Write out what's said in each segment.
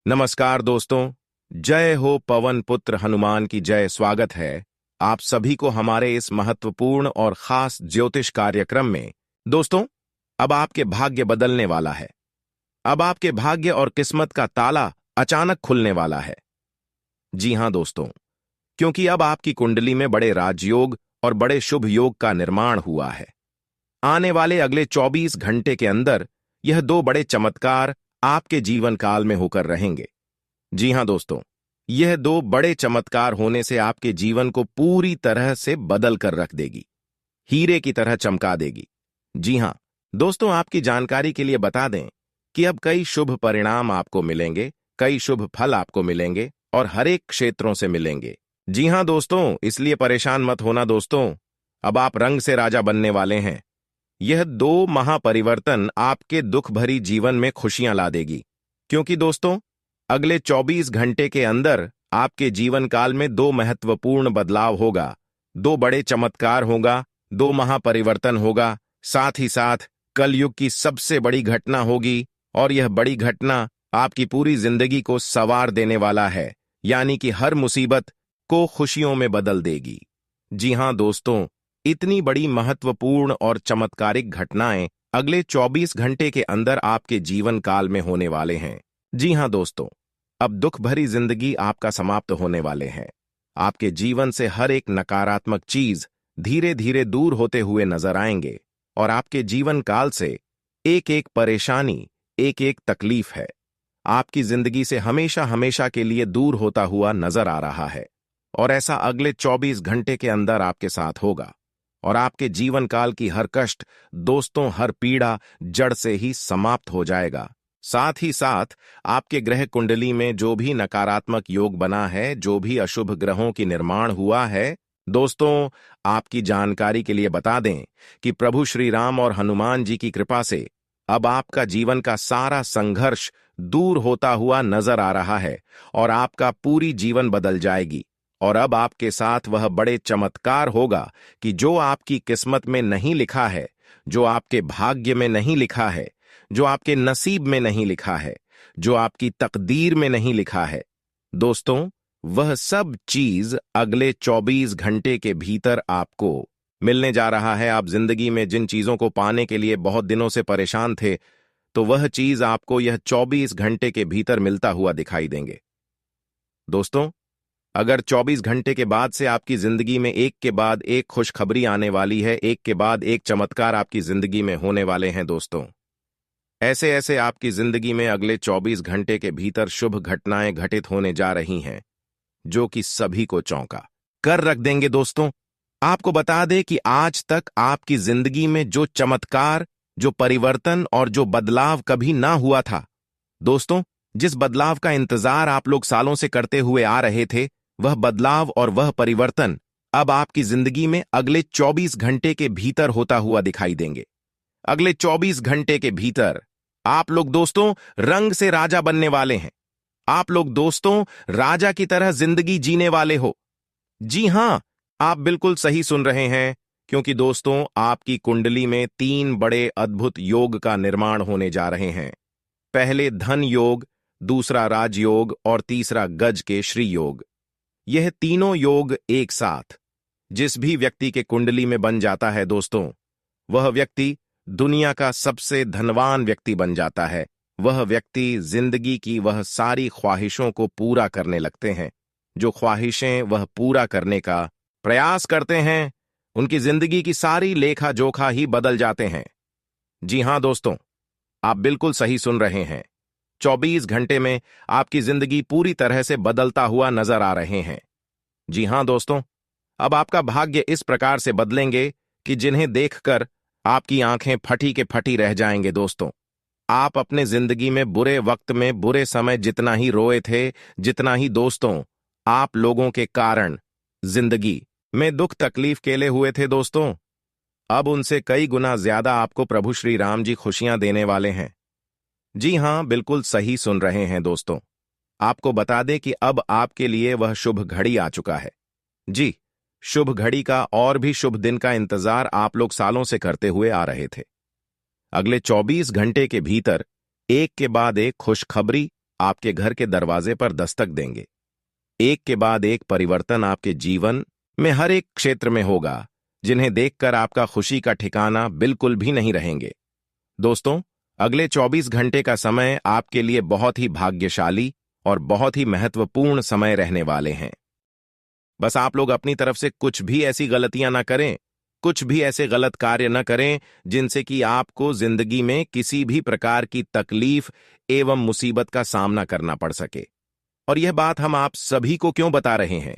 नमस्कार दोस्तों। जय हो पवन पुत्र हनुमान की जय। स्वागत है आप सभी को हमारे इस महत्वपूर्ण और खास ज्योतिष कार्यक्रम में। दोस्तों, अब आपके भाग्य बदलने वाला है। अब आपके भाग्य और किस्मत का ताला अचानक खुलने वाला है। जी हां दोस्तों, क्योंकि अब आपकी कुंडली में बड़े राजयोग और बड़े शुभ योग का निर्माण हुआ है। आने वाले अगले 24 घंटे के अंदर यह दो बड़े चमत्कार आपके जीवन काल में होकर रहेंगे। जी हां दोस्तों, यह दो बड़े चमत्कार होने से आपके जीवन को पूरी तरह से बदल कर रख देगी, हीरे की तरह चमका देगी। जी हां दोस्तों, आपकी जानकारी के लिए बता दें कि अब कई शुभ परिणाम आपको मिलेंगे, कई शुभ फल आपको मिलेंगे और हर एक क्षेत्रों से मिलेंगे। जी हां दोस्तों, इसलिए परेशान मत होना दोस्तों। अब आप रंग से राजा बनने वाले हैं। यह दो महापरिवर्तन आपके दुख भरी जीवन में खुशियां ला देगी, क्योंकि दोस्तों अगले 24 घंटे के अंदर आपके जीवन काल में दो महत्वपूर्ण बदलाव होगा, दो बड़े चमत्कार होगा, दो महापरिवर्तन होगा। साथ ही साथ कलयुग की सबसे बड़ी घटना होगी और यह बड़ी घटना आपकी पूरी जिंदगी को संवार देने वाला है, यानी कि हर मुसीबत को खुशियों में बदल देगी। जी हां दोस्तों, इतनी बड़ी महत्वपूर्ण और चमत्कारिक घटनाएं अगले 24 घंटे के अंदर आपके जीवन काल में होने वाले हैं। जी हां दोस्तों, अब दुख भरी जिंदगी आपका समाप्त होने वाले हैं। आपके जीवन से हर एक नकारात्मक चीज धीरे धीरे दूर होते हुए नजर आएंगे और आपके जीवन काल से एक एक परेशानी, एक एक तकलीफ है आपकी जिंदगी से हमेशा हमेशा के लिए दूर होता हुआ नजर आ रहा है। और ऐसा अगले 24 घंटे के अंदर आपके साथ होगा और आपके जीवन काल की हर कष्ट दोस्तों, हर पीड़ा जड़ से ही समाप्त हो जाएगा। साथ ही साथ आपके ग्रह कुंडली में जो भी नकारात्मक योग बना है, जो भी अशुभ ग्रहों की निर्माण हुआ है, दोस्तों आपकी जानकारी के लिए बता दें कि प्रभु श्री राम और हनुमान जी की कृपा से अब आपका जीवन का सारा संघर्ष दूर होता हुआ नजर आ रहा है और आपका पूरी जीवन बदल जाएगी। और अब आपके साथ वह बड़े चमत्कार होगा कि जो आपकी किस्मत में नहीं लिखा है, जो आपके भाग्य में नहीं लिखा है, जो आपके नसीब में नहीं लिखा है, जो आपकी तकदीर में नहीं लिखा है, दोस्तों वह सब चीज अगले 24 घंटे के भीतर आपको मिलने जा रहा है। आप जिंदगी में जिन चीजों को पाने के लिए बहुत दिनों से परेशान थे, तो वह चीज आपको यह 24 घंटे के भीतर मिलता हुआ दिखाई देंगे। दोस्तों, अगर 24 घंटे के बाद से आपकी जिंदगी में एक के बाद एक खुशखबरी आने वाली है, एक के बाद एक चमत्कार आपकी जिंदगी में होने वाले हैं दोस्तों। ऐसे ऐसे आपकी जिंदगी में अगले 24 घंटे के भीतर शुभ घटनाएं घटित होने जा रही हैं, जो कि सभी को चौंका कर रख देंगे। दोस्तों, आपको बता दें कि आज तक आपकी जिंदगी में जो चमत्कार, जो परिवर्तन और जो बदलाव कभी ना हुआ था, दोस्तों जिस बदलाव का इंतजार आप लोग सालों से करते हुए आ रहे थे, वह बदलाव और वह परिवर्तन अब आपकी जिंदगी में अगले 24 घंटे के भीतर होता हुआ दिखाई देंगे। अगले 24 घंटे के भीतर आप लोग दोस्तों रंग से राजा बनने वाले हैं। आप लोग दोस्तों राजा की तरह जिंदगी जीने वाले हो। जी हां, आप बिल्कुल सही सुन रहे हैं, क्योंकि दोस्तों आपकी कुंडली में 3 बड़े अद्भुत योग का निर्माण होने जा रहे हैं। पहले धन योग, दूसरा राजयोग और तीसरा गज के श्री योग। यह तीनों योग एक साथ जिस भी व्यक्ति के कुंडली में बन जाता है दोस्तों, वह व्यक्ति दुनिया का सबसे धनवान व्यक्ति बन जाता है। वह व्यक्ति जिंदगी की वह सारी ख्वाहिशों को पूरा करने लगते हैं। जो ख्वाहिशें वह पूरा करने का प्रयास करते हैं, उनकी जिंदगी की सारी लेखा जोखा ही बदल जाते हैं। जी हां दोस्तों, आप बिल्कुल सही सुन रहे हैं। 24 घंटे में आपकी जिंदगी पूरी तरह से बदलता हुआ नजर आ रहे हैं। जी हां दोस्तों, अब आपका भाग्य इस प्रकार से बदलेंगे कि जिन्हें देखकर आपकी आंखें फटी के फटी रह जाएंगे। दोस्तों, आप अपने जिंदगी में बुरे वक्त में, बुरे समय जितना ही रोए थे, जितना ही दोस्तों आप लोगों के कारण जिंदगी में दुख तकलीफ केले हुए थे दोस्तों, अब उनसे कई गुना ज्यादा आपको प्रभु श्री राम जी खुशियां देने वाले हैं। जी हां, बिल्कुल सही सुन रहे हैं दोस्तों। आपको बता दें कि अब आपके लिए वह शुभ घड़ी आ चुका है। जी, शुभ घड़ी का और भी शुभ दिन का इंतजार आप लोग सालों से करते हुए आ रहे थे। अगले 24 घंटे के भीतर एक के बाद एक खुशखबरी आपके घर के दरवाजे पर दस्तक देंगे। एक के बाद एक परिवर्तन आपके जीवन में हर एक क्षेत्र में होगा, जिन्हें देखकर आपका खुशी का ठिकाना बिल्कुल भी नहीं रहेंगे। दोस्तों, अगले 24 घंटे का समय आपके लिए बहुत ही भाग्यशाली और बहुत ही महत्वपूर्ण समय रहने वाले हैं। बस आप लोग अपनी तरफ से कुछ भी ऐसी गलतियां ना करें, कुछ भी ऐसे गलत कार्य न करें जिनसे कि आपको जिंदगी में किसी भी प्रकार की तकलीफ एवं मुसीबत का सामना करना पड़ सके। और यह बात हम आप सभी को क्यों बता रहे हैं?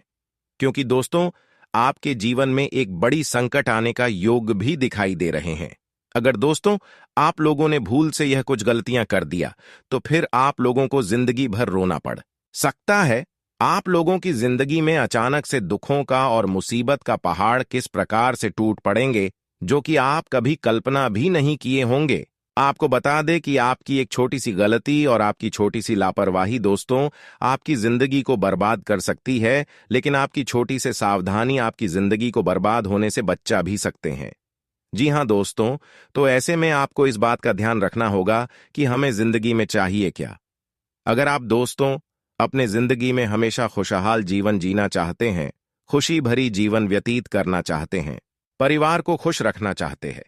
क्योंकि दोस्तों, आपके जीवन में एक बड़ी संकट आने का योग भी दिखाई दे रहे हैं। अगर दोस्तों आप लोगों ने भूल से यह कुछ गलतियां कर दिया, तो फिर आप लोगों को जिंदगी भर रोना पड़ सकता है। आप लोगों की जिंदगी में अचानक से दुखों का और मुसीबत का पहाड़ किस प्रकार से टूट पड़ेंगे, जो कि आप कभी कल्पना भी नहीं किए होंगे। आपको बता दें कि आपकी एक छोटी सी गलती और आपकी छोटी सी लापरवाही दोस्तों आपकी जिंदगी को बर्बाद कर सकती है, लेकिन आपकी छोटी से सावधानी आपकी जिंदगी को बर्बाद होने से बचा भी सकते हैं। जी हां दोस्तों, तो ऐसे में आपको इस बात का ध्यान रखना होगा कि हमें जिंदगी में चाहिए क्या। अगर आप दोस्तों अपने जिंदगी में हमेशा खुशहाल जीवन जीना चाहते हैं, खुशी भरी जीवन व्यतीत करना चाहते हैं, परिवार को खुश रखना चाहते हैं,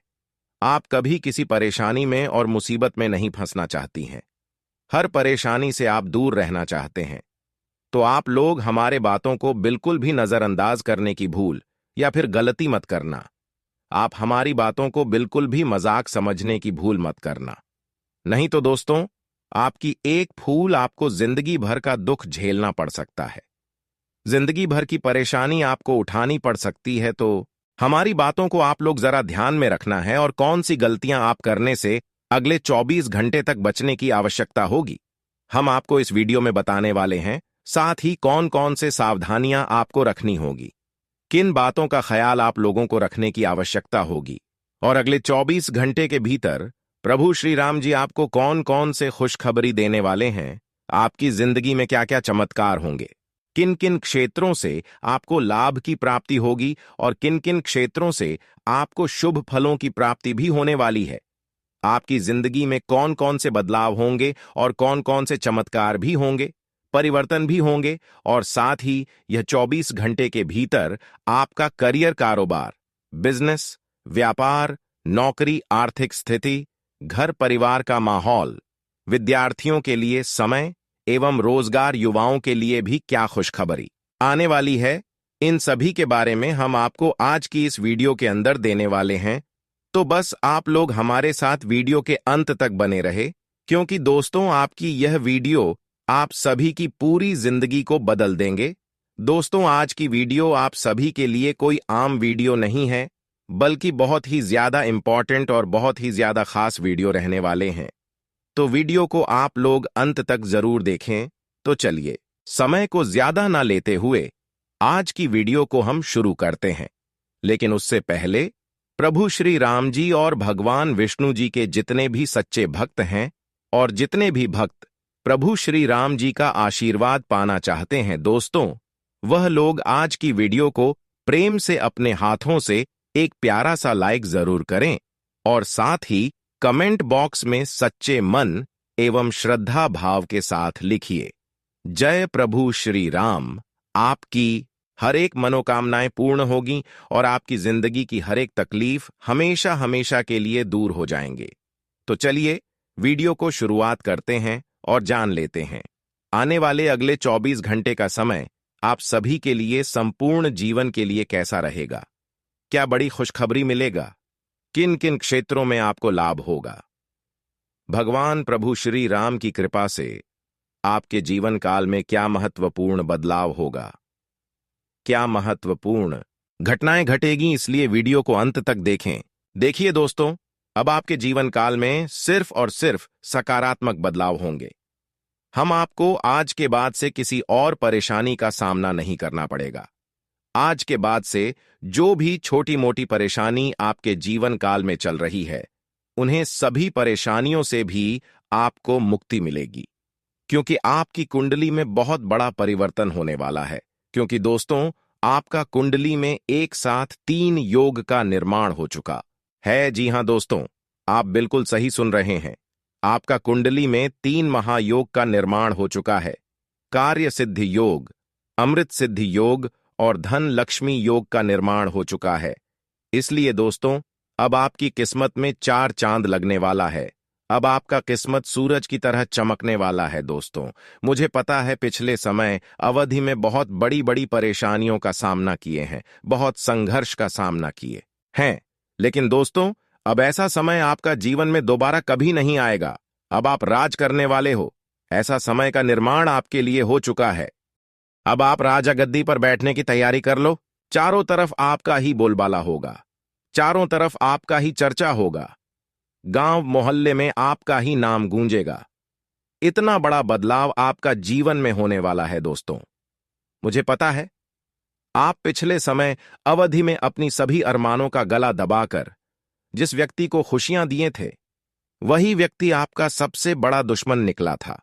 आप कभी किसी परेशानी में और मुसीबत में नहीं फंसना चाहती हैं, हर परेशानी से आप दूर रहना चाहते हैं, तो आप लोग हमारे बातों को बिल्कुल भी नजरअंदाज करने की भूल या फिर गलती मत करना। आप हमारी बातों को बिल्कुल भी मजाक समझने की भूल मत करना। नहीं तो दोस्तों आपकी एक भूल आपको जिंदगी भर का दुख झेलना पड़ सकता है, जिंदगी भर की परेशानी आपको उठानी पड़ सकती है। तो हमारी बातों को आप लोग जरा ध्यान में रखना है और कौन सी गलतियां आप करने से अगले 24 घंटे तक बचने की आवश्यकता होगी, हम आपको इस वीडियो में बताने वाले हैं। साथ ही कौन कौन से सावधानियां आपको रखनी होगी, किन बातों का ख्याल आप लोगों को रखने की आवश्यकता होगी, और अगले 24 घंटे के भीतर प्रभु श्री राम जी आपको कौन कौन से खुशखबरी देने वाले हैं, आपकी जिंदगी में क्या क्या चमत्कार होंगे, किन किन क्षेत्रों से आपको लाभ की प्राप्ति होगी और किन किन क्षेत्रों से आपको शुभ फलों की प्राप्ति भी होने वाली है, आपकी जिंदगी में कौन कौन से बदलाव होंगे और कौन कौन से चमत्कार भी होंगे, परिवर्तन भी होंगे, और साथ ही यह 24 घंटे के भीतर आपका करियर, कारोबार, बिजनेस, व्यापार, नौकरी, आर्थिक स्थिति, घर परिवार का माहौल, विद्यार्थियों के लिए समय एवं रोजगार, युवाओं के लिए भी क्या खुशखबरी आने वाली है, इन सभी के बारे में हम आपको आज की इस वीडियो के अंदर देने वाले हैं। तो बस आप लोग हमारे साथ वीडियो के अंत तक बने रहे, क्योंकि दोस्तों आपकी यह वीडियो आप सभी की पूरी जिंदगी को बदल देंगे। दोस्तों आज की वीडियो आप सभी के लिए कोई आम वीडियो नहीं है, बल्कि बहुत ही ज्यादा इंपॉर्टेंट और बहुत ही ज्यादा खास वीडियो रहने वाले हैं। तो वीडियो को आप लोग अंत तक जरूर देखें। तो चलिए समय को ज्यादा ना लेते हुए आज की वीडियो को हम शुरू करते हैं। लेकिन उससे पहले प्रभु श्री राम जी और भगवान विष्णु जी के जितने भी सच्चे भक्त हैं और जितने भी भक्त प्रभु श्री राम जी का आशीर्वाद पाना चाहते हैं दोस्तों, वह लोग आज की वीडियो को प्रेम से अपने हाथों से एक प्यारा सा लाइक जरूर करें और साथ ही कमेंट बॉक्स में सच्चे मन एवं श्रद्धा भाव के साथ लिखिए, जय प्रभु श्री राम। आपकी हर एक मनोकामनाएं पूर्ण होगी और आपकी जिंदगी की हर एक तकलीफ हमेशा हमेशा के लिए दूर हो जाएंगे। तो चलिए वीडियो को शुरुआत करते हैं और जान लेते हैं आने वाले अगले 24 घंटे का समय आप सभी के लिए संपूर्ण जीवन के लिए कैसा रहेगा, क्या बड़ी खुशखबरी मिलेगा, किन किन क्षेत्रों में आपको लाभ होगा। भगवान प्रभु श्री राम की कृपा से आपके जीवन काल में क्या महत्वपूर्ण बदलाव होगा, क्या महत्वपूर्ण घटनाएं घटेगी, इसलिए वीडियो को अंत तक देखें। देखिए दोस्तों, अब आपके जीवन काल में सिर्फ और सिर्फ सकारात्मक बदलाव होंगे। हम आपको आज के बाद से किसी और परेशानी का सामना नहीं करना पड़ेगा। आज के बाद से जो भी छोटी मोटी परेशानी आपके जीवन काल में चल रही है, उन्हें सभी परेशानियों से भी आपको मुक्ति मिलेगी, क्योंकि आपकी कुंडली में बहुत बड़ा परिवर्तन होने वाला है। क्योंकि दोस्तों आपका कुंडली में एक साथ 3 योग का निर्माण हो चुका है। जी हां दोस्तों, आप बिल्कुल सही सुन रहे हैं। आपका कुंडली में 3 महायोग का निर्माण हो चुका है। कार्य सिद्धि योग, अमृत सिद्धि योग और धन लक्ष्मी योग का निर्माण हो चुका है। इसलिए दोस्तों, अब आपकी किस्मत में 4 चांद लगने वाला है। अब आपका किस्मत सूरज की तरह चमकने वाला है। दोस्तों, मुझे पता है पिछले समय अवधि में बहुत बड़ी बड़ी परेशानियों का सामना किए हैं, बहुत संघर्ष का सामना किए हैं, लेकिन दोस्तों, अब ऐसा समय आपका जीवन में दोबारा कभी नहीं आएगा। अब आप राज करने वाले हो। ऐसा समय का निर्माण आपके लिए हो चुका है। अब आप राजा गद्दी पर बैठने की तैयारी कर लो। चारों तरफ आपका ही बोलबाला होगा, चारों तरफ आपका ही चर्चा होगा, गांव मोहल्ले में आपका ही नाम गूंजेगा। इतना बड़ा बदलाव आपका जीवन में होने वाला है। दोस्तों, मुझे पता है आप पिछले समय अवधि में अपनी सभी अरमानों का गला दबाकर जिस व्यक्ति को खुशियां दिए थे, वही व्यक्ति आपका सबसे बड़ा दुश्मन निकला था।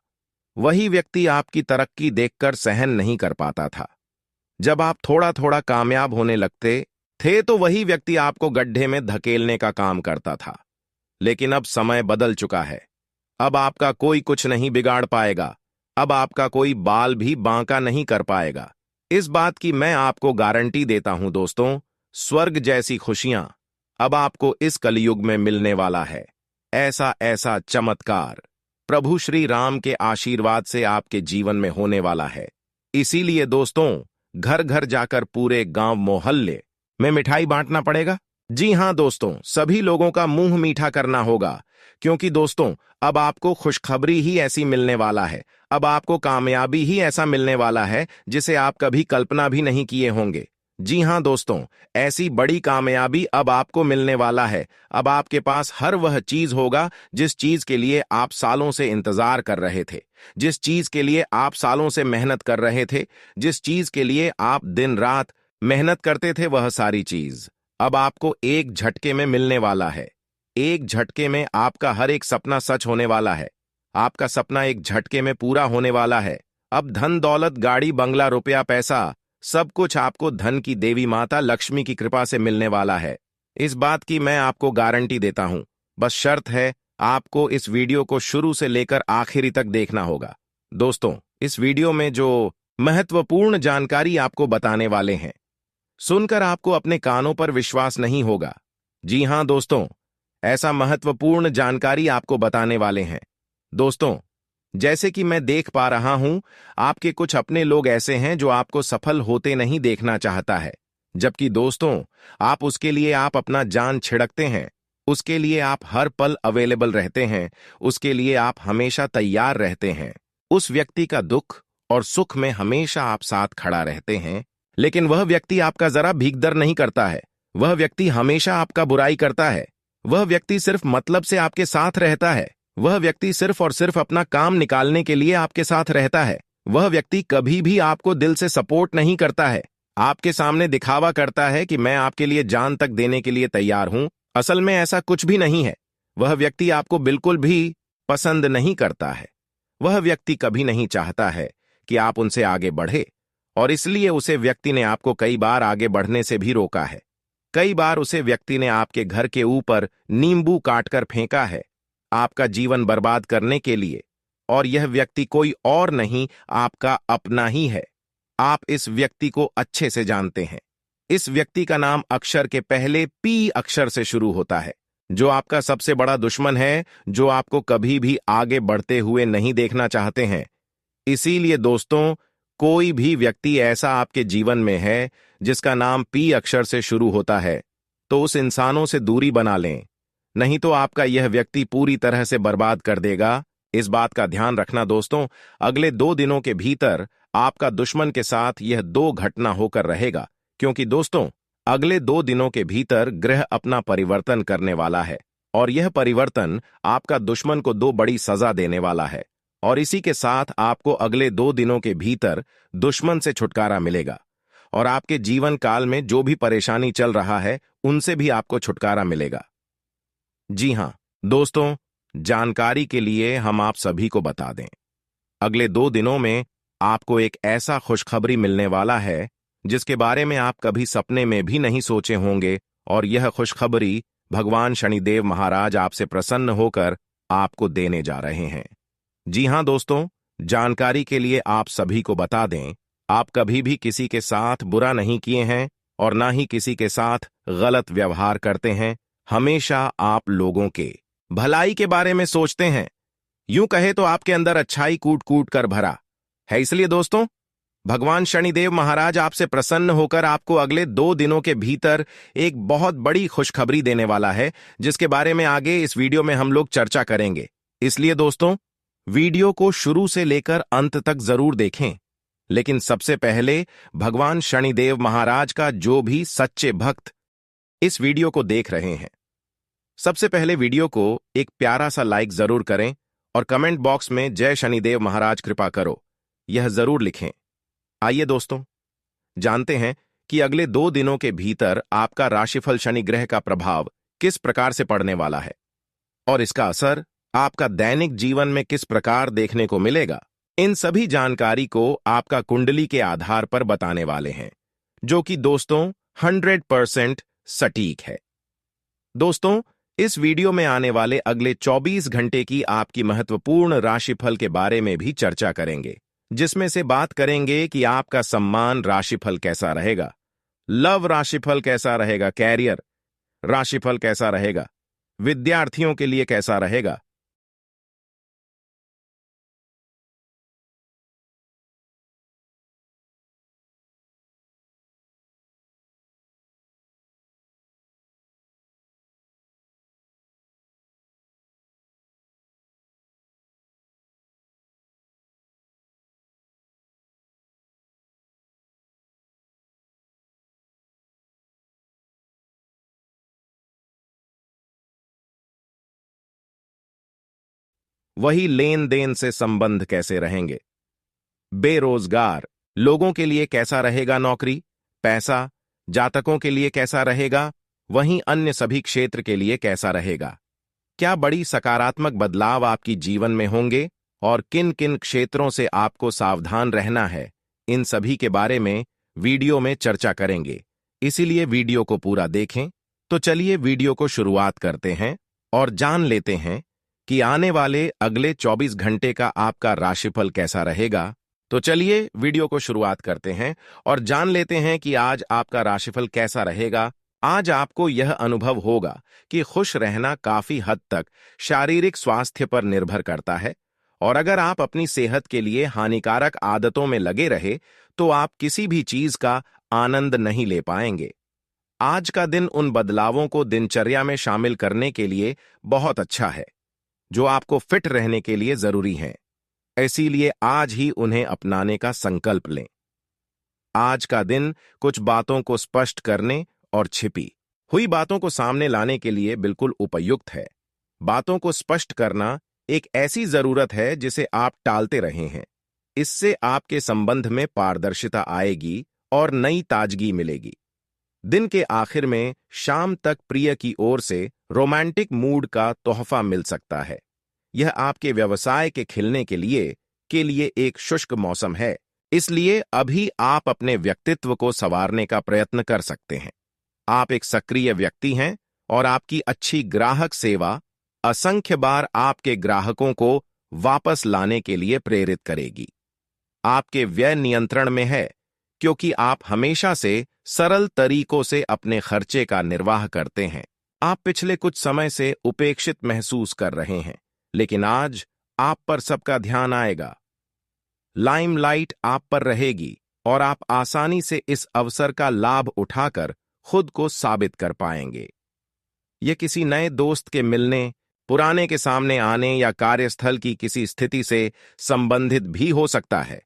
वही व्यक्ति आपकी तरक्की देखकर सहन नहीं कर पाता था। जब आप थोड़ा थोड़ा कामयाब होने लगते थे तो वही व्यक्ति आपको गड्ढे में धकेलने का काम करता था। लेकिन अब समय बदल चुका है। अब आपका कोई कुछ नहीं बिगाड़ पाएगा। अब आपका कोई बाल भी बांका नहीं कर पाएगा। इस बात की मैं आपको गारंटी देता हूं। दोस्तों, स्वर्ग जैसी खुशियां अब आपको इस कलयुग में मिलने वाला है। ऐसा ऐसा चमत्कार प्रभु श्री राम के आशीर्वाद से आपके जीवन में होने वाला है। इसीलिए दोस्तों, घर घर जाकर पूरे गांव मोहल्ले में मिठाई बांटना पड़ेगा। जी हां दोस्तों, सभी लोगों का मुंह मीठा करना होगा, क्योंकि दोस्तों, अब आपको खुशखबरी ही ऐसी मिलने वाला है। अब आपको कामयाबी ही ऐसा मिलने वाला है जिसे आप कभी कल्पना भी नहीं किए होंगे। जी हां दोस्तों, ऐसी बड़ी कामयाबी अब आपको मिलने वाला है। अब आपके पास हर वह चीज होगा जिस चीज के लिए आप सालों से इंतजार कर रहे थे, जिस चीज के लिए आप सालों से मेहनत कर रहे थे, जिस चीज के लिए आप दिन रात मेहनत करते थे, वह सारी चीज अब आपको एक झटके में मिलने वाला है। एक झटके में आपका हर एक सपना सच होने वाला है। आपका सपना एक झटके में पूरा होने वाला है। अब धन दौलत, गाड़ी बंगला, रुपया पैसा, सब कुछ आपको धन की देवी माता लक्ष्मी की कृपा से मिलने वाला है। इस बात की मैं आपको गारंटी देता हूं। बस शर्त है, आपको इस वीडियो को शुरू से लेकर आखिरी तक देखना होगा। दोस्तों, इस वीडियो में जो महत्वपूर्ण जानकारी आपको बताने वाले हैं, सुनकर आपको अपने कानों पर विश्वास नहीं होगा। जी हां दोस्तों, ऐसा महत्वपूर्ण जानकारी आपको बताने वाले हैं। दोस्तों, जैसे कि मैं देख पा रहा हूं, आपके कुछ अपने लोग ऐसे हैं जो आपको सफल होते नहीं देखना चाहता है, जबकि दोस्तों, आप उसके लिए आप अपना जान छिड़कते हैं। उसके लिए आप हर पल अवेलेबल रहते हैं। उसके लिए आप हमेशा तैयार रहते हैं। उस व्यक्ति का दुख और सुख में हमेशा आप साथ खड़ा रहते हैं। लेकिन वह व्यक्ति आपका जरा भीकदर नहीं करता है। वह व्यक्ति हमेशा आपका बुराई करता है। वह व्यक्ति सिर्फ मतलब से आपके साथ रहता है। वह व्यक्ति सिर्फ और सिर्फ अपना काम निकालने के लिए आपके साथ रहता है। वह व्यक्ति कभी भी आपको दिल से सपोर्ट नहीं करता है। आपके सामने दिखावा करता है कि मैं आपके लिए जान तक देने के लिए तैयार हूं। असल में ऐसा कुछ भी नहीं है। वह व्यक्ति आपको बिल्कुल भी पसंद नहीं करता है। वह व्यक्ति कभी नहीं चाहता है कि आप उनसे आगे बढ़े, और इसलिए उसे व्यक्ति ने आपको कई बार आगे बढ़ने से भी रोका है। कई बार उसे व्यक्ति ने आपके घर के ऊपर नींबू काटकर फेंका है, आपका जीवन बर्बाद करने के लिए। और यह व्यक्ति कोई और नहीं, आपका अपना ही है। आप इस व्यक्ति को अच्छे से जानते हैं। इस व्यक्ति का नाम अक्षर के पहले पी अक्षर से शुरू होता है, जो आपका सबसे बड़ा दुश्मन है, जो आपको कभी भी आगे बढ़ते हुए नहीं देखना चाहते हैं। इसीलिए दोस्तों, कोई भी व्यक्ति ऐसा आपके जीवन में है जिसका नाम पी अक्षर से शुरू होता है, तो उस इंसानों से दूरी बना लें, नहीं तो आपका यह व्यक्ति पूरी तरह से बर्बाद कर देगा। इस बात का ध्यान रखना दोस्तों। अगले 2 दिनों के भीतर आपका दुश्मन के साथ यह 2 घटना होकर रहेगा, क्योंकि दोस्तों, अगले 2 दिनों के भीतर ग्रह अपना परिवर्तन करने वाला है, और यह परिवर्तन आपका दुश्मन को 2 बड़ी सजा देने वाला है। और इसी के साथ आपको अगले 2 दिनों के भीतर दुश्मन से छुटकारा मिलेगा, और आपके जीवन काल में जो भी परेशानी चल रहा है, उनसे भी आपको छुटकारा मिलेगा। जी हां दोस्तों, जानकारी के लिए हम आप सभी को बता दें, अगले 2 दिनों में आपको एक ऐसा खुशखबरी मिलने वाला है जिसके बारे में आप कभी सपने में भी नहीं सोचे होंगे। और यह खुशखबरी भगवान शनिदेव महाराज आपसे प्रसन्न होकर आपको देने जा रहे हैं। जी हां दोस्तों, जानकारी के लिए आप सभी को बता दें, आप कभी भी किसी के साथ बुरा नहीं किए हैं और ना ही किसी के साथ गलत व्यवहार करते हैं। हमेशा आप लोगों के भलाई के बारे में सोचते हैं। यूं कहे तो आपके अंदर अच्छाई कूट कूट कर भरा है। इसलिए दोस्तों, भगवान शनिदेव महाराज आपसे प्रसन्न होकर आपको अगले 2 दिनों के भीतर एक बहुत बड़ी खुशखबरी देने वाला है, जिसके बारे में आगे इस वीडियो में हम लोग चर्चा करेंगे। इसलिए दोस्तों, वीडियो को शुरू से लेकर अंत तक जरूर देखें। लेकिन सबसे पहले भगवान शनिदेव महाराज का जो भी सच्चे भक्त इस वीडियो को देख रहे हैं, सबसे पहले वीडियो को एक प्यारा सा लाइक जरूर करें और कमेंट बॉक्स में जय शनिदेव महाराज कृपा करो यह जरूर लिखें। आइए दोस्तों, जानते हैं कि अगले 2 दिनों के भीतर आपका राशिफल शनि ग्रह का प्रभाव किस प्रकार से पड़ने वाला है और इसका असर आपका दैनिक जीवन में किस प्रकार देखने को मिलेगा। इन सभी जानकारी को आपका कुंडली के आधार पर बताने वाले हैं, जो कि दोस्तों 100% सटीक है। दोस्तों, इस वीडियो में आने वाले अगले 24 घंटे की आपकी महत्वपूर्ण राशिफल के बारे में भी चर्चा करेंगे, जिसमें से बात करेंगे कि आपका सम्मान राशिफल कैसा रहेगा, लव राशिफल कैसा रहेगा, कैरियर राशिफल कैसा रहेगा, विद्यार्थियों के लिए कैसा रहेगा, वही लेन देन से संबंध कैसे रहेंगे, बेरोजगार लोगों के लिए कैसा रहेगा नौकरी, पैसा, जातकों के लिए कैसा रहेगा, वहीं अन्य सभी क्षेत्र के लिए कैसा रहेगा, क्या बड़ी सकारात्मक बदलाव आपकी जीवन में होंगे और किन किन क्षेत्रों से आपको सावधान रहना है, इन सभी के बारे में वीडियो में चर्चा करेंगे। इसीलिए वीडियो को पूरा देखें। तो चलिए वीडियो को शुरुआत करते हैं और जान लेते हैं कि आने वाले अगले 24 घंटे का आपका राशिफल कैसा रहेगा। तो चलिए वीडियो को शुरुआत करते हैं और जान लेते हैं कि आज आपका राशिफल कैसा रहेगा। आज आपको यह अनुभव होगा कि खुश रहना काफी हद तक शारीरिक स्वास्थ्य पर निर्भर करता है, और अगर आप अपनी सेहत के लिए हानिकारक आदतों में लगे रहे तो आप किसी भी चीज का आनंद नहीं ले पाएंगे। आज का दिन उन बदलावों को दिनचर्या में शामिल करने के लिए बहुत अच्छा है, जो आपको फिट रहने के लिए जरूरी हैं। इसीलिए आज ही उन्हें अपनाने का संकल्प लें। आज का दिन कुछ बातों को स्पष्ट करने और छिपी हुई बातों को सामने लाने के लिए बिल्कुल उपयुक्त है। बातों को स्पष्ट करना एक ऐसी जरूरत है जिसे आप टालते रहे हैं। इससे आपके संबंध में पारदर्शिता आएगी और नई ताजगी मिलेगी। दिन के आखिर में शाम तक प्रिय की ओर से रोमांटिक मूड का तोहफा मिल सकता है। यह आपके व्यवसाय के खिलने के लिए एक शुष्क मौसम है, इसलिए अभी आप अपने व्यक्तित्व को संवारने का प्रयत्न कर सकते हैं। आप एक सक्रिय व्यक्ति हैं और आपकी अच्छी ग्राहक सेवा असंख्य बार आपके ग्राहकों को वापस लाने के लिए प्रेरित करेगी। आपके व्यय नियंत्रण में है, क्योंकि आप हमेशा से सरल तरीकों से अपने खर्चे का निर्वाह करते हैं। आप पिछले कुछ समय से उपेक्षित महसूस कर रहे हैं, लेकिन आज आप पर सबका ध्यान आएगा। लाइमलाइट आप पर रहेगी और आप आसानी से इस अवसर का लाभ उठाकर खुद को साबित कर पाएंगे। यह किसी नए दोस्त के मिलने, पुराने के सामने आने या कार्यस्थल की किसी स्थिति से संबंधित भी हो सकता है।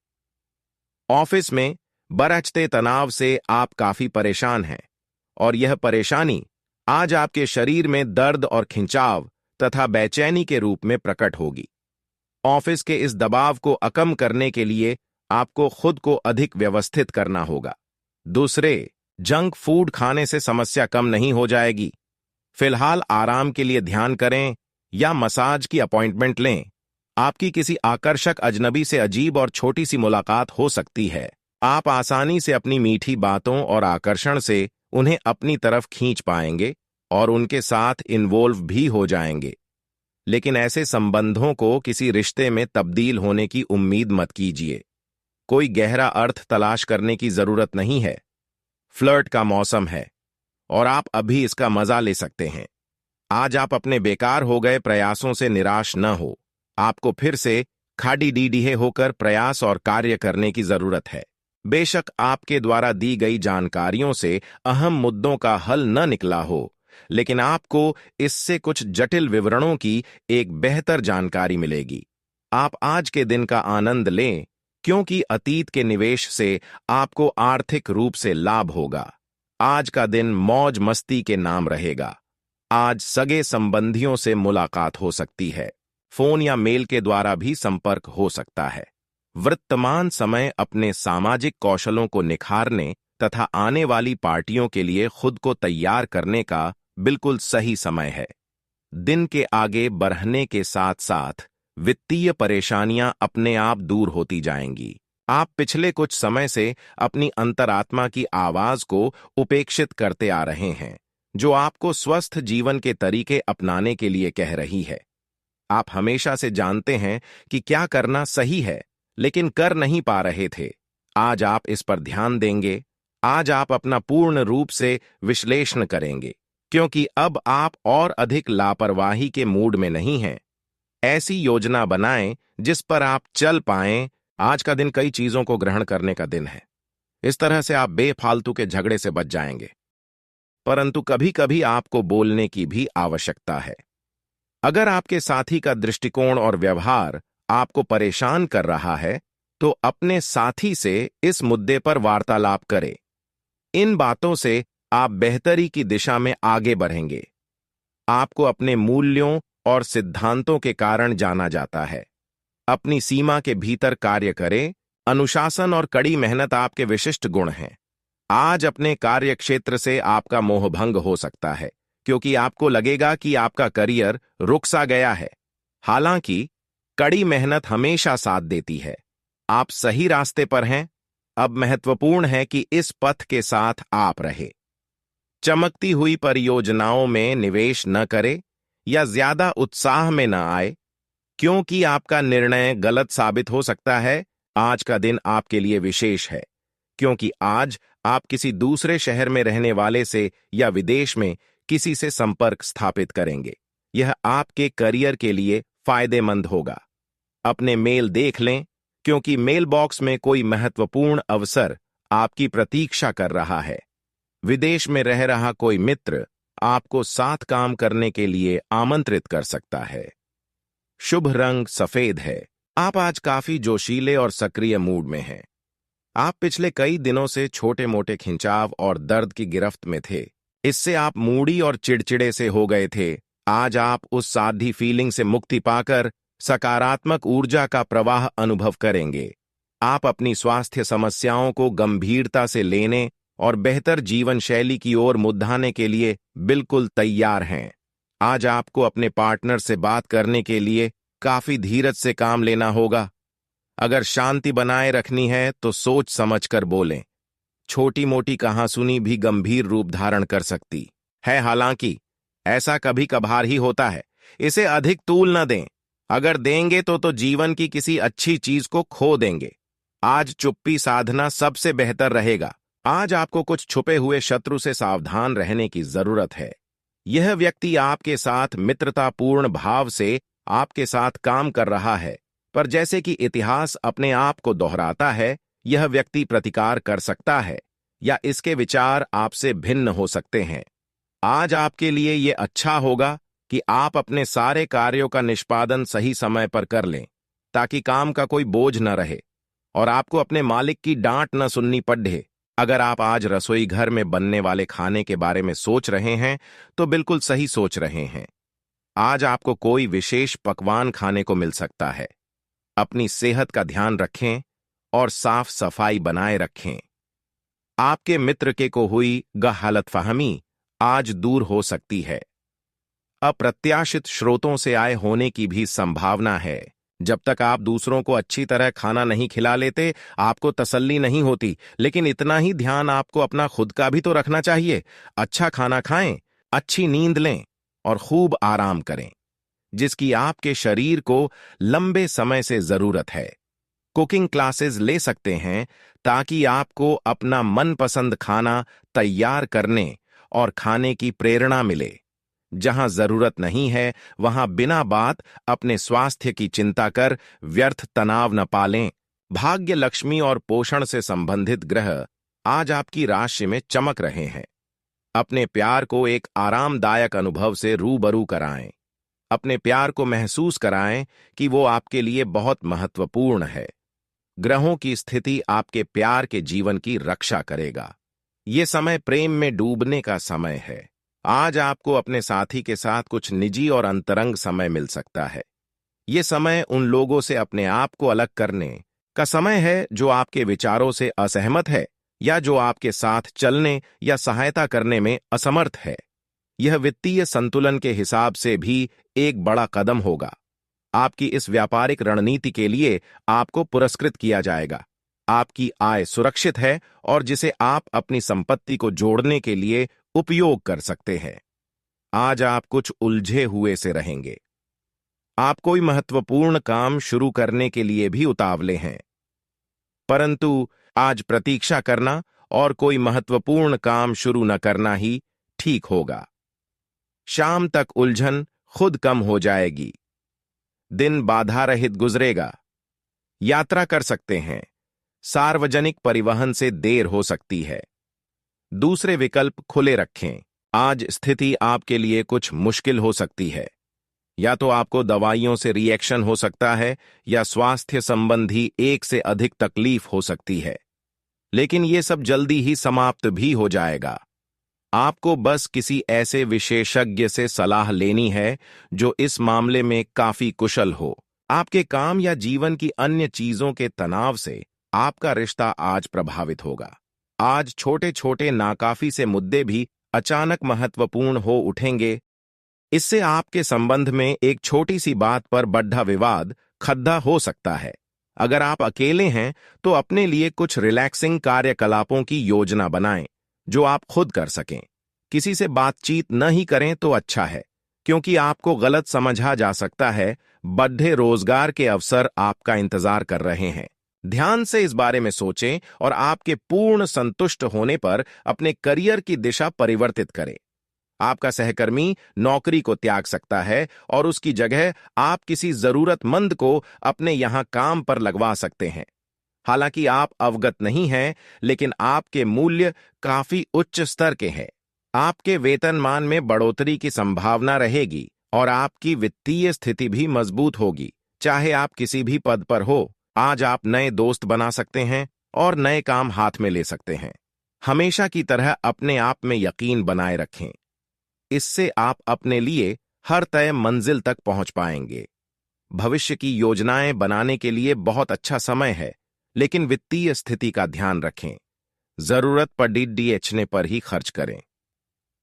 ऑफिस में बरहते तनाव से आप काफी परेशान हैं और यह परेशानी आज आपके शरीर में दर्द और खिंचाव तथा बेचैनी के रूप में प्रकट होगी। ऑफिस के इस दबाव को कम करने के लिए आपको खुद को अधिक व्यवस्थित करना होगा। दूसरे, जंक फूड खाने से समस्या कम नहीं हो जाएगी। फिलहाल आराम के लिए ध्यान करें या मसाज की अपॉइंटमेंट लें। आपकी किसी आकर्षक अजनबी से अजीब और छोटी सी मुलाकात हो सकती है। आप आसानी से अपनी मीठी बातों और आकर्षण से उन्हें अपनी तरफ खींच पाएंगे और उनके साथ इन्वॉल्व भी हो जाएंगे। लेकिन ऐसे संबंधों को किसी रिश्ते में तब्दील होने की उम्मीद मत कीजिए। कोई गहरा अर्थ तलाश करने की जरूरत नहीं है। फ्लर्ट का मौसम है और आप अभी इसका मजा ले सकते हैं। आज आप अपने बेकार हो गए प्रयासों से निराश न हो। आपको फिर से खाड़ी डीडीहे होकर प्रयास और कार्य करने की जरूरत है। बेशक आपके द्वारा दी गई जानकारियों से अहम मुद्दों का हल न निकला हो, लेकिन आपको इससे कुछ जटिल विवरणों की एक बेहतर जानकारी मिलेगी। आप आज के दिन का आनंद लें, क्योंकि अतीत के निवेश से आपको आर्थिक रूप से लाभ होगा। आज का दिन मौज मस्ती के नाम रहेगा। आज सगे संबंधियों से मुलाकात हो सकती है। फोन या मेल के द्वारा भी संपर्क हो सकता है। वर्तमान समय अपने सामाजिक कौशलों को निखारने तथा आने वाली पार्टियों के लिए खुद को तैयार करने का बिल्कुल सही समय है। दिन के आगे बढ़ने के साथ साथ वित्तीय परेशानियां अपने आप दूर होती जाएंगी। आप पिछले कुछ समय से अपनी अंतरात्मा की आवाज को उपेक्षित करते आ रहे हैं, जो आपको स्वस्थ जीवन के तरीके अपनाने के लिए कह रही है। आप हमेशा से जानते हैं कि क्या करना सही है, लेकिन कर नहीं पा रहे थे। आज आप इस पर ध्यान देंगे। आज आप अपना पूर्ण रूप से विश्लेषण करेंगे, क्योंकि अब आप और अधिक लापरवाही के मूड में नहीं हैं। ऐसी योजना बनाएं जिस पर आप चल पाएं। आज का दिन कई चीजों को ग्रहण करने का दिन है। इस तरह से आप बेफालतू के झगड़े से बच जाएंगे। परंतु कभी कभी आपको बोलने की भी आवश्यकता है। अगर आपके साथी का दृष्टिकोण और व्यवहार आपको परेशान कर रहा है, तो अपने साथी से इस मुद्दे पर वार्तालाप करें। इन बातों से आप बेहतरी की दिशा में आगे बढ़ेंगे। आपको अपने मूल्यों और सिद्धांतों के कारण जाना जाता है। अपनी सीमा के भीतर कार्य करें। अनुशासन और कड़ी मेहनत आपके विशिष्ट गुण हैं। आज अपने कार्य क्षेत्र से आपका मोहभंग हो सकता है, क्योंकि आपको लगेगा कि आपका करियर रुक सा गया है। हालांकि कड़ी मेहनत हमेशा साथ देती है। आप सही रास्ते पर हैं। अब महत्वपूर्ण है कि इस पथ के साथ आप रहे। चमकती हुई परियोजनाओं में निवेश न करें या ज्यादा उत्साह में न आए, क्योंकि आपका निर्णय गलत साबित हो सकता है। आज का दिन आपके लिए विशेष है, क्योंकि आज आप किसी दूसरे शहर में रहने वाले से या विदेश में किसी से संपर्क स्थापित करेंगे। यह आपके करियर के लिए फायदेमंद होगा। अपने मेल देख लें, क्योंकि मेल बॉक्स में कोई महत्वपूर्ण अवसर आपकी प्रतीक्षा कर रहा है। विदेश में रह रहा कोई मित्र आपको साथ काम करने के लिए आमंत्रित कर सकता है। शुभ रंग सफेद है। आप आज काफी जोशीले और सक्रिय मूड में हैं। आप पिछले कई दिनों से छोटे मोटे खिंचाव और दर्द की गिरफ्त में थे। इससे आप मूडी और चिड़चिड़े से हो गए थे। आज आप उस साधी फीलिंग से मुक्ति पाकर सकारात्मक ऊर्जा का प्रवाह अनुभव करेंगे। आप अपनी स्वास्थ्य समस्याओं को गंभीरता से लेने और बेहतर जीवन शैली की ओर मुद्दाने के लिए बिल्कुल तैयार हैं। आज आपको अपने पार्टनर से बात करने के लिए काफी धीरज से काम लेना होगा। अगर शांति बनाए रखनी है तो सोच समझकर बोलें। छोटी मोटी कहासुनी भी गंभीर रूप धारण कर सकती है। हालांकि ऐसा कभी कभार ही होता है। इसे अधिक तूल न दें। अगर देंगे तो जीवन की किसी अच्छी चीज को खो देंगे। आज चुप्पी साधना सबसे बेहतर रहेगा। आज आपको कुछ छुपे हुए शत्रु से सावधान रहने की जरूरत है। यह व्यक्ति आपके साथ मित्रतापूर्ण भाव से आपके साथ काम कर रहा है, पर जैसे कि इतिहास अपने आप को दोहराता है, यह व्यक्ति प्रतिकार कर सकता है या इसके विचार आपसे भिन्न हो सकते हैं। आज आपके लिए यह अच्छा होगा कि आप अपने सारे कार्यों का निष्पादन सही समय पर कर लें, ताकि काम का कोई बोझ न रहे और आपको अपने मालिक की डांट न सुननी पड़े। अगर आप आज रसोई घर में बनने वाले खाने के बारे में सोच रहे हैं, तो बिल्कुल सही सोच रहे हैं। आज आपको कोई विशेष पकवान खाने को मिल सकता है। अपनी सेहत का ध्यान रखें और साफ सफाई बनाए रखें। आपके मित्र के को हुई गलतफहमी आज दूर हो सकती है। अप्रत्याशित स्रोतों से आय होने की भी संभावना है। जब तक आप दूसरों को अच्छी तरह खाना नहीं खिला लेते, आपको तसल्ली नहीं होती। लेकिन इतना ही ध्यान आपको अपना खुद का भी तो रखना चाहिए। अच्छा खाना खाएं, अच्छी नींद लें और खूब आराम करें। जिसकी आपके शरीर को लंबे समय से जरूरत है। कुकिंग क्लासेस ले सकते हैं ताकि आपको अपना मनपसंद खाना तैयार करने और खाने की प्रेरणा मिले। जहां जरूरत नहीं है वहां बिना बात अपने स्वास्थ्य की चिंता कर व्यर्थ तनाव न पालें। भाग्य, लक्ष्मी और पोषण से संबंधित ग्रह आज आपकी राशि में चमक रहे हैं। अपने प्यार को एक आरामदायक अनुभव से रूबरू कराएं। अपने प्यार को महसूस कराएं कि वो आपके लिए बहुत महत्वपूर्ण है। ग्रहों की स्थिति आपके प्यार के जीवन की रक्षा करेगा। ये समय प्रेम में डूबने का समय है। आज आपको अपने साथी के साथ कुछ निजी और अंतरंग समय मिल सकता है। ये समय उन लोगों से अपने आप को अलग करने का समय है जो आपके विचारों से असहमत है या जो आपके साथ चलने या सहायता करने में असमर्थ है। यह वित्तीय संतुलन के हिसाब से भी एक बड़ा कदम होगा। आपकी इस व्यापारिक रणनीति के लिए आपको पुरस्कृत किया जाएगा। आपकी आय सुरक्षित है और जिसे आप अपनी संपत्ति को जोड़ने के लिए उपयोग कर सकते हैं। आज आप कुछ उलझे हुए से रहेंगे। आप कोई महत्वपूर्ण काम शुरू करने के लिए भी उतावले हैं, परंतु आज प्रतीक्षा करना और कोई महत्वपूर्ण काम शुरू न करना ही ठीक होगा। शाम तक उलझन खुद कम हो जाएगी। दिन बाधा रहित गुजरेगा। यात्रा कर सकते हैं। सार्वजनिक परिवहन से देर हो सकती है। दूसरे विकल्प खुले रखें। आज स्थिति आपके लिए कुछ मुश्किल हो सकती है। या तो आपको दवाइयों से रिएक्शन हो सकता है या स्वास्थ्य संबंधी एक से अधिक तकलीफ हो सकती है, लेकिन ये सब जल्दी ही समाप्त भी हो जाएगा। आपको बस किसी ऐसे विशेषज्ञ से सलाह लेनी है जो इस मामले में काफी कुशल हो। आपके काम या जीवन की अन्य चीजों के तनाव से आपका रिश्ता आज प्रभावित होगा। आज छोटे छोटे नाकाफी से मुद्दे भी अचानक महत्वपूर्ण हो उठेंगे। इससे आपके संबंध में एक छोटी सी बात पर बड़ा विवाद खद्दा हो सकता है। अगर आप अकेले हैं तो अपने लिए कुछ रिलैक्सिंग कार्यकलापों की योजना बनाएं जो आप खुद कर सकें। किसी से बातचीत न ही करें तो अच्छा है, क्योंकि आपको गलत समझा जा सकता है। बढ़े रोजगार के अवसर आपका इंतजार कर रहे हैं। ध्यान से इस बारे में सोचें और आपके पूर्ण संतुष्ट होने पर अपने करियर की दिशा परिवर्तित करें। आपका सहकर्मी नौकरी को त्याग सकता है और उसकी जगह आप किसी जरूरतमंद को अपने यहां काम पर लगवा सकते हैं। हालांकि आप अवगत नहीं हैं, लेकिन आपके मूल्य काफी उच्च स्तर के हैं। आपके वेतनमान में बढ़ोतरी की संभावना रहेगी और आपकी वित्तीय स्थिति भी मजबूत होगी। चाहे आप किसी भी पद पर हो, आज आप नए दोस्त बना सकते हैं और नए काम हाथ में ले सकते हैं। हमेशा की तरह अपने आप में यकीन बनाए रखें। इससे आप अपने लिए हर तय मंजिल तक पहुंच पाएंगे। भविष्य की योजनाएं बनाने के लिए बहुत अच्छा समय है, लेकिन वित्तीय स्थिति का ध्यान रखें। जरूरत पर डीडीएचने पर ही खर्च करें।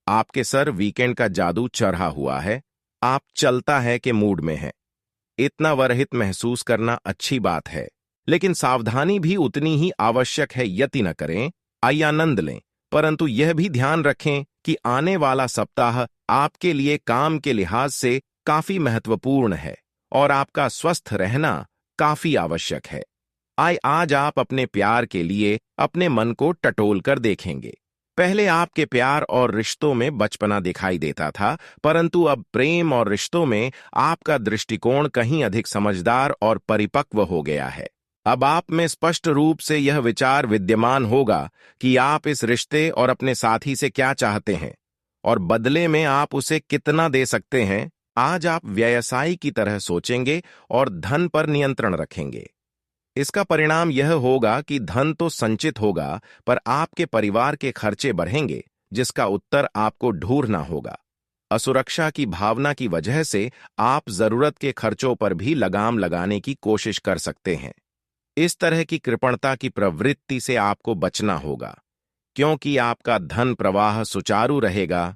आपके सर वीकेंड का जादू चढ़ा हुआ है। आप चलता है के मूड में हैं। इतना वरहित महसूस करना अच्छी बात है, लेकिन सावधानी भी उतनी ही आवश्यक है। यति न करें, आइए आनंद लें, परंतु यह भी ध्यान रखें कि आने वाला सप्ताह आपके लिए काम के लिहाज से काफी महत्वपूर्ण है और आपका स्वस्थ रहना काफी आवश्यक है। आज आप अपने प्यार के लिए अपने मन को टटोल कर देखेंगे। पहले आपके प्यार और रिश्तों में बचपना दिखाई देता था, परंतु अब प्रेम और रिश्तों में आपका दृष्टिकोण कहीं अधिक समझदार और परिपक्व हो गया है। अब आप में स्पष्ट रूप से यह विचार विद्यमान होगा कि आप इस रिश्ते और अपने साथी से क्या चाहते हैं और बदले में आप उसे कितना दे सकते हैं। आज आप व्यवसायी की तरह सोचेंगे और धन पर नियंत्रण रखेंगे। इसका परिणाम यह होगा कि धन तो संचित होगा, पर आपके परिवार के खर्चे बढ़ेंगे, जिसका उत्तर आपको ढूंढना होगा। असुरक्षा की भावना की वजह से आप जरूरत के खर्चों पर भी लगाम लगाने की कोशिश कर सकते हैं। इस तरह की कृपणता की प्रवृत्ति से आपको बचना होगा, क्योंकि आपका धन प्रवाह सुचारू रहेगा